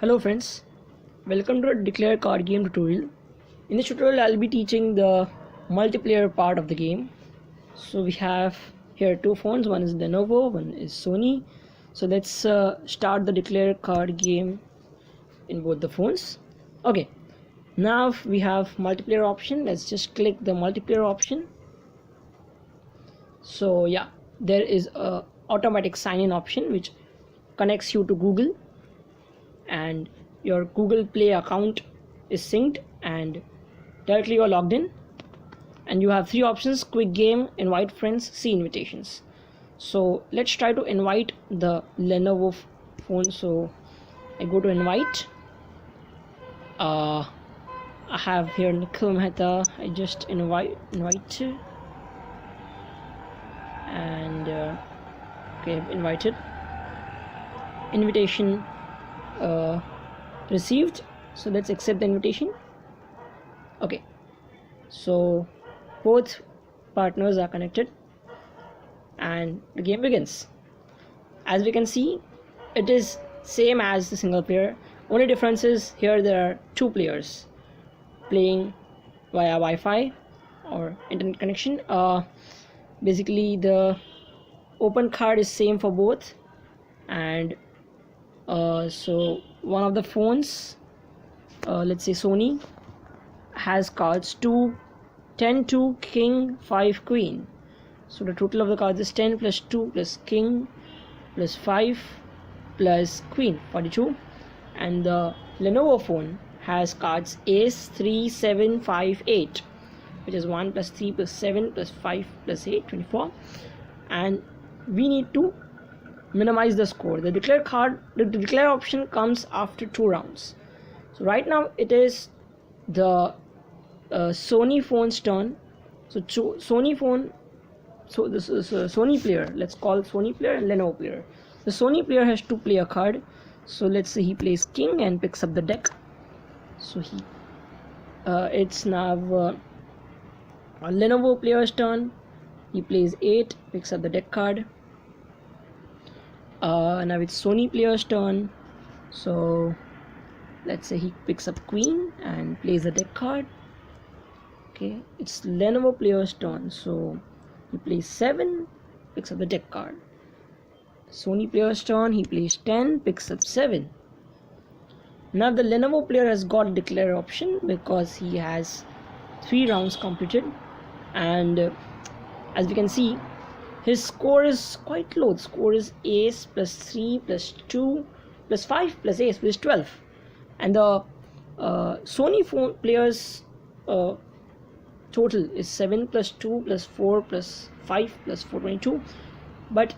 Hello friends, welcome to a Declare card game tutorial. In this tutorial I'll be teaching the multiplayer part of the game. So we have here two phones, one is Lenovo, one is Sony. So let's start the Declare card game in both the phones. Okay, now we have multiplayer option. Let's just click the multiplayer option. So yeah, there is a automatic sign-in option which connects you to Google, and your Google Play account is synced and directly you're logged in. And you have three options: quick game, invite friends, see invitations. So let's try to invite the Lenovo phone. So I go to invite. I have here Nikhil Mehta. I just invite and okay, I've invited. Invitation received. So let's accept the invitation. Okay, so both partners are connected and the game begins. As we can see, it is same as the single player. Only difference is here there are two players playing via Wi-Fi or internet connection. Basically the open card is same for both, and so one of the phones, let's say Sony, has cards 2, 10, 2, king, 5, queen. So the total of the cards is 10 plus 2 plus king plus 5 plus queen, 42. And the Lenovo phone has cards ace, 3, 7, 5, 8, which is 1 plus 3 plus 7 plus 5 plus 8, 24. And we need to minimize the score. The declare option comes after 2 rounds. So right now it is the Sony phone's turn. So Sony phone, so this is a Sony player. Let's call Sony player and Lenovo player. The Sony player has to play a card. So let's say he plays king and picks up the deck. So it's now a Lenovo player's turn. He plays 8, picks up the deck card. Now it's Sony player's turn. So let's say he picks up queen and plays a deck card. Okay, it's Lenovo player's turn. So he plays 7, picks up the deck card. Sony player's turn. He plays 10, picks up 7. Now the Lenovo player has got declare option because he has 3 rounds completed, and as we can see, his score is quite low. The score is ace plus 3 plus 2 plus 5 plus ace, which is 12. And the Sony phone player's total is 7 plus 2 plus 4 plus 5 plus 4, 22. But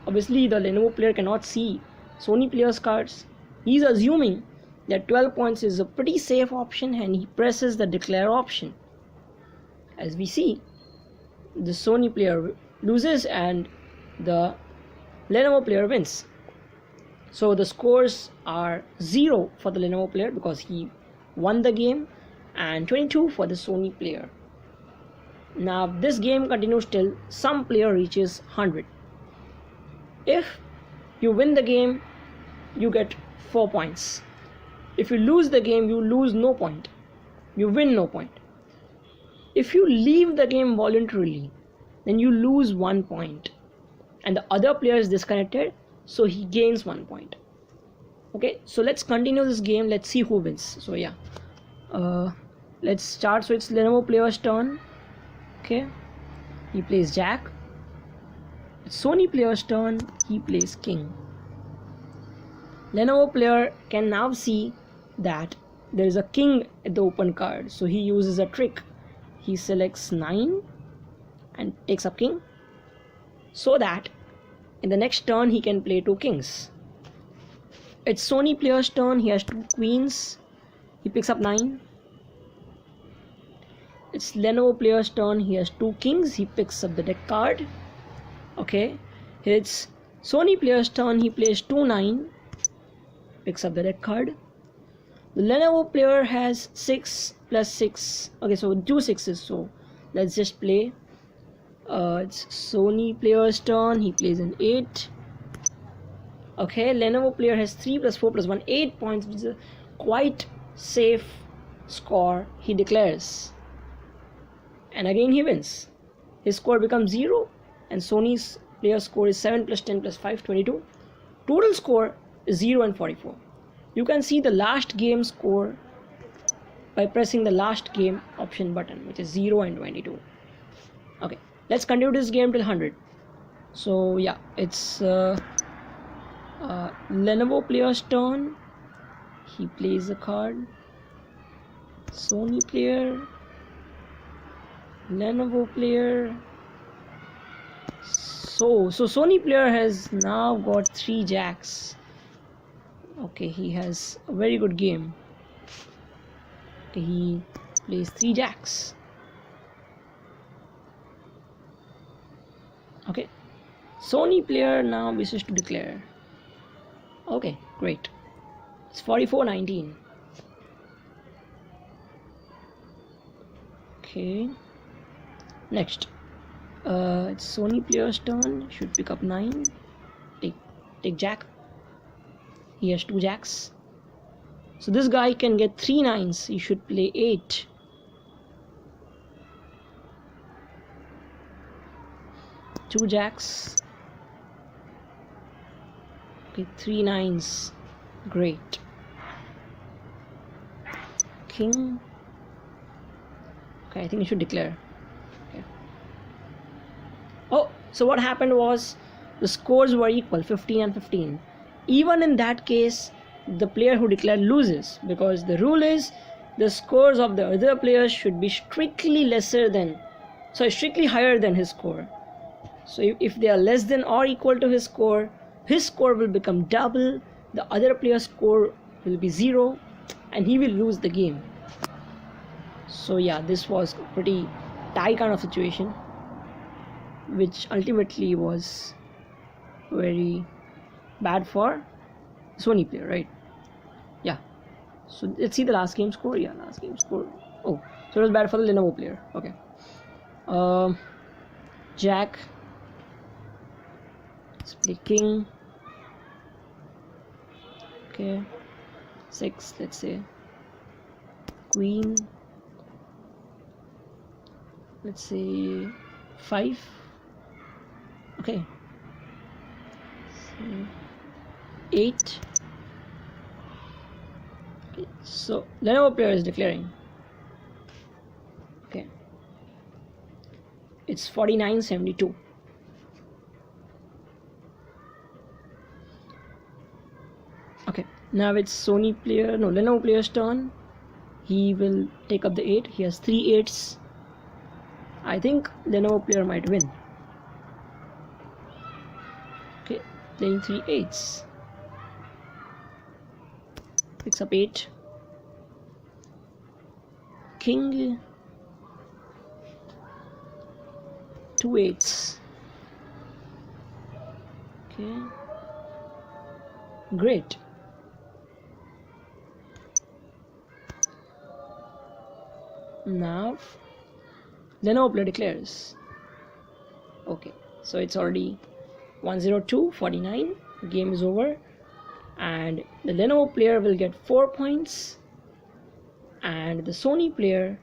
obviously the Lenovo player cannot see Sony player's cards. He's assuming that 12 points is a pretty safe option, and he presses the declare option. As we see, the Sony player loses and the Lenovo player wins. So the scores are 0 for the Lenovo player because he won the game, and 22 for the Sony player. Now this game continues till some player reaches 100. If you win the game, you get 4 points. If you lose the game, you lose no point. You win no point. If you leave the game voluntarily, then you lose 1 point, and the other player is disconnected, so he gains 1 point. Okay, so let's continue this game. Let's see who wins. So yeah, let's start. So it's Lenovo player's turn. Okay, he plays jack. It's Sony player's turn. He plays king. Lenovo player can now see that there is a king at the open card, so he uses a trick. He selects 9 and takes up king, so that in the next turn he can play 2 kings. It's Sony player's turn. He has 2 queens. He picks up 9. It's Lenovo player's turn. He has 2 kings. He picks up the deck card. Okay, it's Sony player's turn. He plays 2, 9, picks up the deck card. The Lenovo player has 6 plus 6. Okay, so 2 6s. So let's just play. It's Sony player's turn. He plays an 8. Okay, Lenovo player has 3 plus 4 plus 1, 8 points, which is a quite safe score. He declares. And again he wins. His score becomes 0, and Sony's player score is 7 plus 10 plus 5, 22. Total score is 0 and 44. You can see the last game score by pressing the last game option button, which is 0 and 22. Okay, let's continue this game till 100. So yeah, it's Lenovo player's turn. He plays a card. Sony player, Lenovo player. So Sony player has now got 3 jacks. Okay, he has a very good game. Okay, he plays 3 jacks. Okay, Sony player now wishes to declare. Okay, great. It's 44-19. Okay, next. It's Sony player's turn. Should pick up 9. Take jack. He has 2 jacks. So this guy can get 3 9s. He should play 8. Two jacks. Okay, 3 9s. Great. King. Okay, I think he should declare. Okay. Oh, so what happened was the scores were equal, 15 and 15. Even in that case, the player who declared loses, because the rule is the scores of the other players should be strictly higher than his score. So if they are less than or equal to his score will become double, the other player's score will be 0, and he will lose the game. So yeah, this was a pretty tie kind of situation, which ultimately was very bad for Sony player, right? Yeah. So let's see the last game score. Yeah, last game score. Oh, so it was bad for the Lenovo player. Okay. Jack. Let's play king. Okay. 6, let's say. Queen. Let's say 5. Okay. 8. Okay, so Lenovo player is declaring. Okay, it's 49-72. Okay, now it's Lenovo player's turn. He will take up the 8. He has 3 8s. I think Lenovo player might win. Okay, playing 3 8s. Picks up 8. King. 2 8s. Okay. Great. Now Lenovo player declares. Okay, so it's already 102-49. Game is over, and the Lenovo player will get 4 points, and the Sony player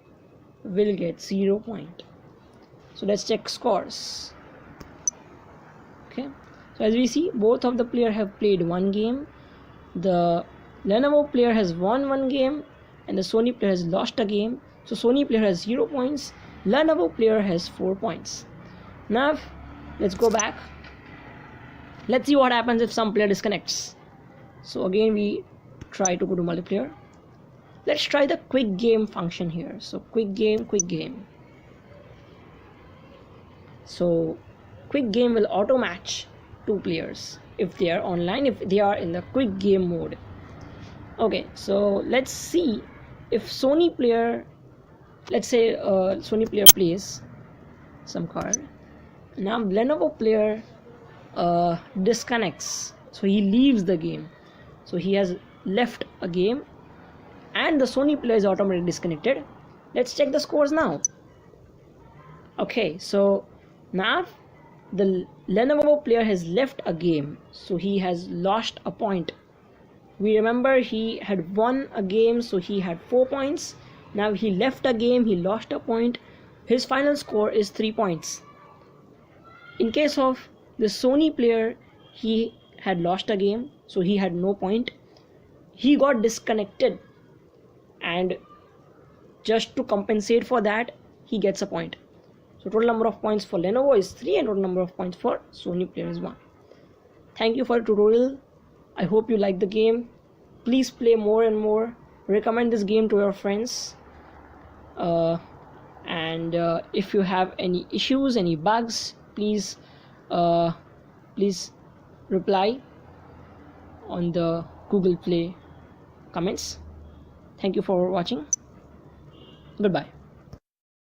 will get 0 point. So let's check scores. Okay, so as we see, both of the player have played 1 game. The Lenovo player has won 1 game, and the Sony player has lost a game. So Sony player has 0 points. Lenovo player has 4 points. Now let's go back. Let's see what happens if some player disconnects. So again we try to go to multiplayer. Let's try the quick game function here. So quick game. So quick game will auto match 2 players if they are online, if they are in the quick game mode. Okay, so let's see if Sony player, let's say Sony player plays some card. Now Lenovo player disconnects, so he leaves the game. So he has left a game, and the Sony player is automatically disconnected. Let's check the scores now. Okay, so now the Lenovo player has left a game, so he has lost a point. We remember he had won a game, so he had 4 points. Now he left a game, he lost a point. His final score is 3 points. In case of the Sony player, he had lost a game, so he had no point. He got disconnected, and just to compensate for that, he gets a point. So total number of points for Lenovo is 3 and total number of points for Sony player is 1. Thank you for the tutorial. I hope you like the game. Please play more and more. Recommend this game to your friends. And if you have any issues, any bugs, please reply on the Google Play comments. Thank you for watching. Goodbye.